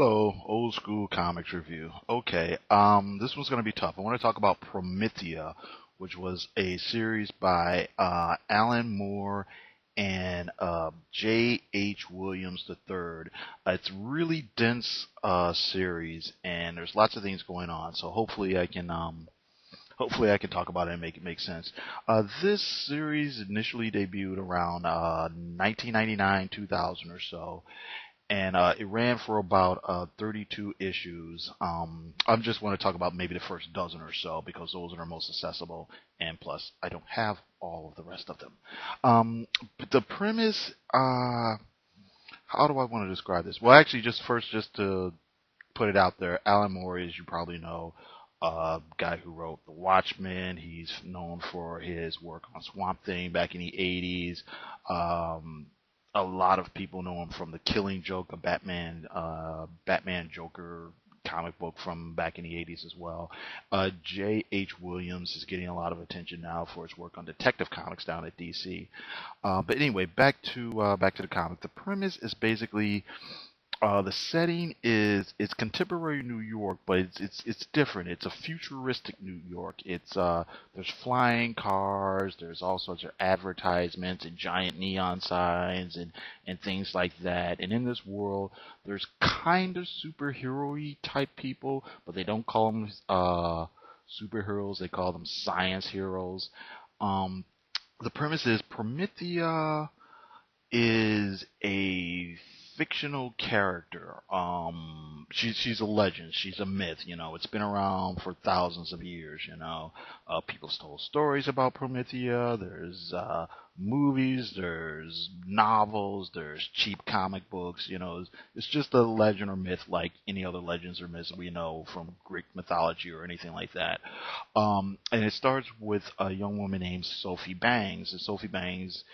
Hello, old school comics review. Okay, this one's going to be tough. I want to talk about Promethea, which was a series by Alan Moore and J. H. Williams III. It's a really dense series, and there's lots of things going on. So hopefully I can talk about it and make it make sense. This series initially debuted around 1999, 2000 or so, and it ran for about 32 issues. I just want to talk about maybe the first dozen or so because those are the most accessible, and plus I don't have all of the rest of them. But the premise, how do I want to describe this? Well, actually, just to put it out there, Alan Moore, as you probably know, guy who wrote The Watchmen. He's known for his work on Swamp Thing back in the 80s. A lot of people know him from the Killing Joke, a Batman Joker comic book from back in the 80s as well. J. H. Williams is getting a lot of attention now for his work on Detective Comics down at DC. But anyway, back to the comic. The premise is basically the setting is it's contemporary New York, but it's different. It's a futuristic New York. It's there's flying cars, there's all sorts of advertisements and giant neon signs and things like that. And in this world, there's kind of superhero-y type people, but they don't call them superheroes. They call them science heroes. The premise is Promethea is a fictional character. She's a legend. She's a myth. It's been around for thousands of years. People told stories about Promethea. There's movies. There's novels. There's cheap comic books. It's just a legend or myth like any other legends or myths we know from Greek mythology or anything like that. And it starts with a young woman named Sophie Bangs. And Sophie Bangs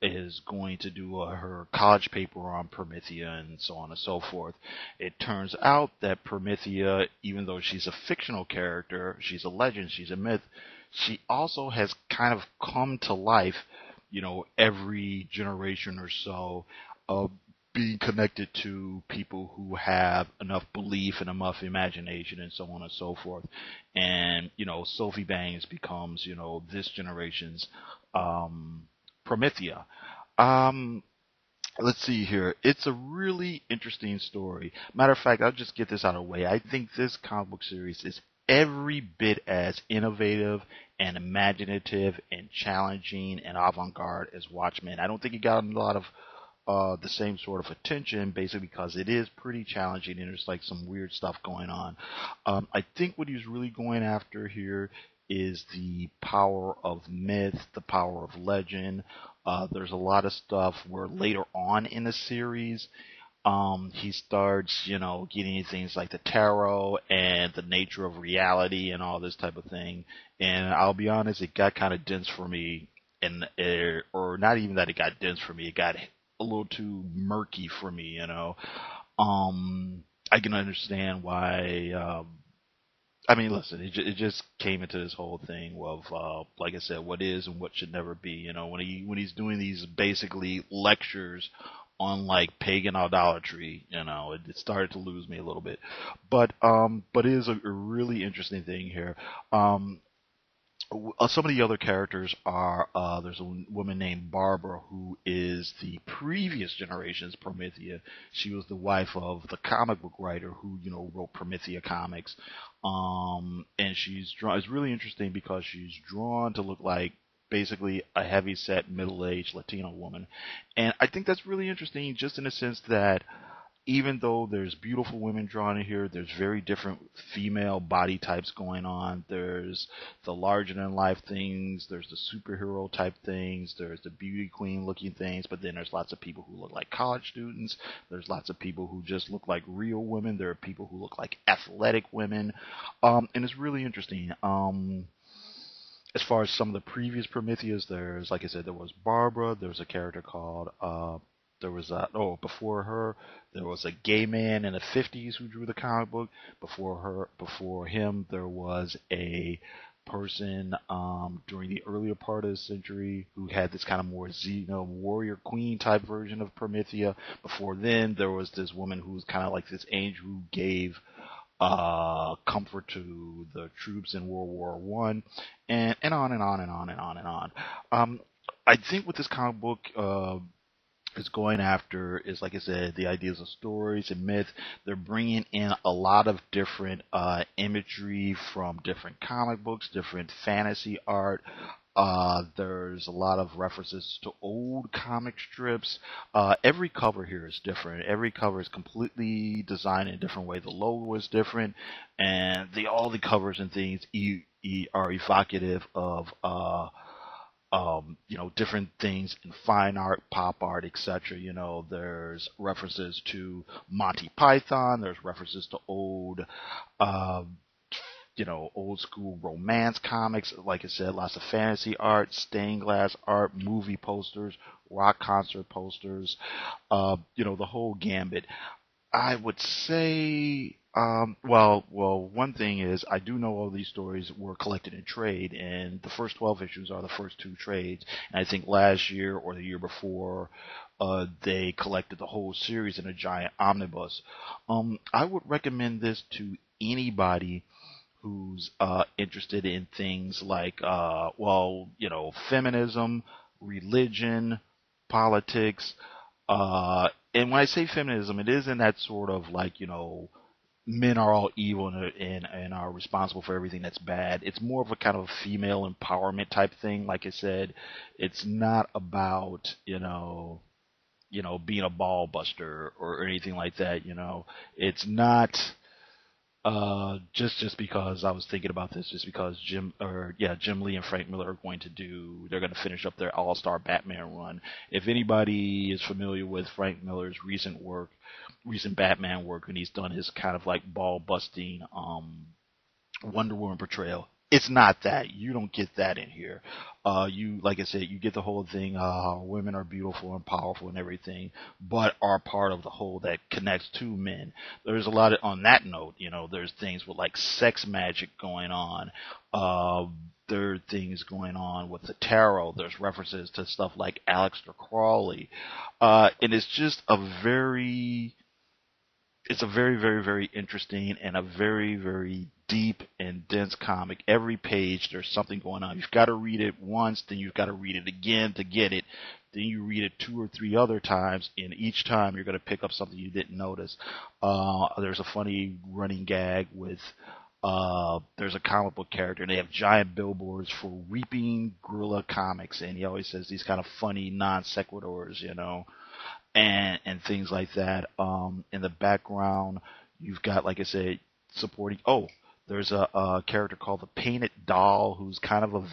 is going to do her college paper on Promethea and so on and so forth. It turns out that Promethea, even though she's a fictional character, she's a legend, she's a myth, she also has kind of come to life, every generation or so, being connected to people who have enough belief and enough imagination and so on and so forth. And, Sophie Bangs becomes, this generation's Promethea. Let's see here. It's a really interesting story. Matter of fact, I'll just get this out of the way. I think this comic book series is every bit as innovative and imaginative and challenging and avant-garde as Watchmen. I don't think it got a lot of the same sort of attention, basically because it is pretty challenging and there's like some weird stuff going on. I think what he's really going after here is the power of myth, the power of legend. There's a lot of stuff where later on in the series, he starts, getting things like the tarot and the nature of reality and all this type of thing. And I'll be honest, it got kind of dense for me, or not even that it got dense for me, it got a little too murky for me, I can understand why. Listen, it just came into this whole thing of, like I said, what is and what should never be. When he's doing these basically lectures on like pagan idolatry, it started to lose me a little bit. But it is a really interesting thing here. Some of the other characters are there's a woman named Barbara who is the previous generation's Promethea. She was the wife of the comic book writer who wrote Promethea comics, and she's drawn. It's really interesting because she's drawn to look like basically a heavy-set middle-aged Latino woman, and I think that's really interesting just in the sense that even though there's beautiful women drawn in here, there's very different female body types going on. There's the larger-than-life things, there's the superhero type things, there's the beauty queen looking things, but then there's lots of people who look like college students. There's lots of people who just look like real women. There are people who look like athletic women, and it's really interesting. As far as some of the previous Prometheas, there's, like I said, there was Barbara. There was a character called before her, there was a gay man in the 50s who drew the comic book. Before him, there was a person during the earlier part of the century who had this kind of more warrior queen type version of Promethea. Before then, there was this woman who was kind of like this angel who gave comfort to the troops in World War I, and on and on and on and on and on. I think what this comic book is going after is, like I said, the ideas of stories and myth. They're bringing in a lot of different imagery from different comic books, different fantasy art. There's a lot of references to old comic strips. Every cover here is different. Every cover is completely designed in a different way. The logo is different, and all the covers and things are evocative of different things in fine art, pop art, etc. There's references to Monty Python. There's references to uh, old school romance comics. Like I said, lots of fantasy art, stained glass art, movie posters, rock concert posters, the whole gambit. I would say, one thing is I do know all these stories were collected in trade, and the first 12 issues are the first two trades. And I think last year or the year before, they collected the whole series in a giant omnibus. I would recommend this to anybody who's interested in things like, feminism, religion, politics. And when I say feminism, it isn't that sort of like, men are all evil and are responsible for everything that's bad. It's more of a kind of female empowerment type thing. Like I said, it's not about, being a ball buster or anything like that. It's not just because I was thinking about this, just because Jim Lee and Frank Miller are they're going to finish up their All-Star Batman run. If anybody is familiar with Frank Miller's recent Batman work, and he's done his kind of like ball busting Wonder Woman portrayal, it's not that. You don't get that in here. Like I said, you get the whole thing. Women are beautiful and powerful and everything, but are part of the whole that connects to men. There's a lot on that note. There's things with like sex magic going on. There are things going on with the tarot. There's references to stuff like Aleister Crowley, and it's a very, very, very interesting and a very, very deep and dense comic. Every page, there's something going on. You've got to read it once, then you've got to read it again to get it. Then you read it 2 or 3 other times, and each time you're going to pick up something you didn't notice. There's a funny running gag with there's a comic book character, and they have giant billboards for Weeping Gorilla Comics, and he always says these kind of funny non sequiturs, and things like that. In the background, you've got, like I said, supporting. Oh, there's a character called the Painted Doll, who's kind of a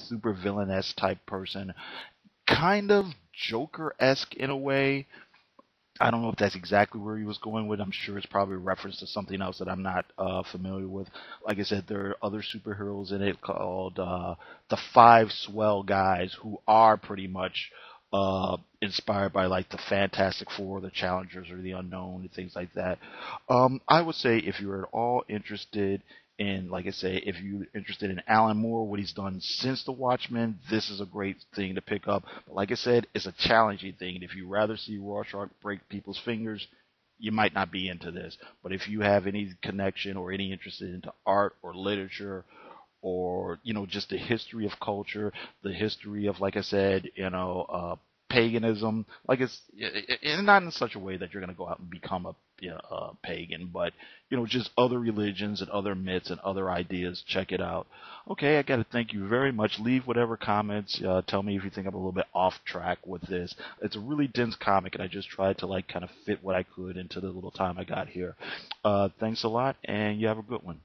super villainess type person, kind of Joker-esque in a way. I don't know if that's exactly where he was going with. I'm sure it's probably a reference to something else that I'm not familiar with. Like I said, there are other superheroes in it called the Five Swell Guys, who are pretty much inspired by like the Fantastic Four, the Challengers, or the Unknown, and things like that. I would say if you're at all interested in, like I say, if you're interested in Alan Moore, what he's done since The Watchmen, this is a great thing to pick up. But like I said, it's a challenging thing. If you rather see Rorschach break people's fingers, you might not be into this. But if you have any connection or any interest into art or literature, or just the history of culture, the history of, like I said, paganism, like it's not in such a way that you're going to go out and become a pagan, but just other religions and other myths and other ideas. Check it out. Okay, I got to thank you very much. Leave whatever comments. Tell me if you think I'm a little bit off track with this. It's a really dense comic, and I just tried to like kind of fit what I could into the little time I got here. Thanks a lot, and you have a good one.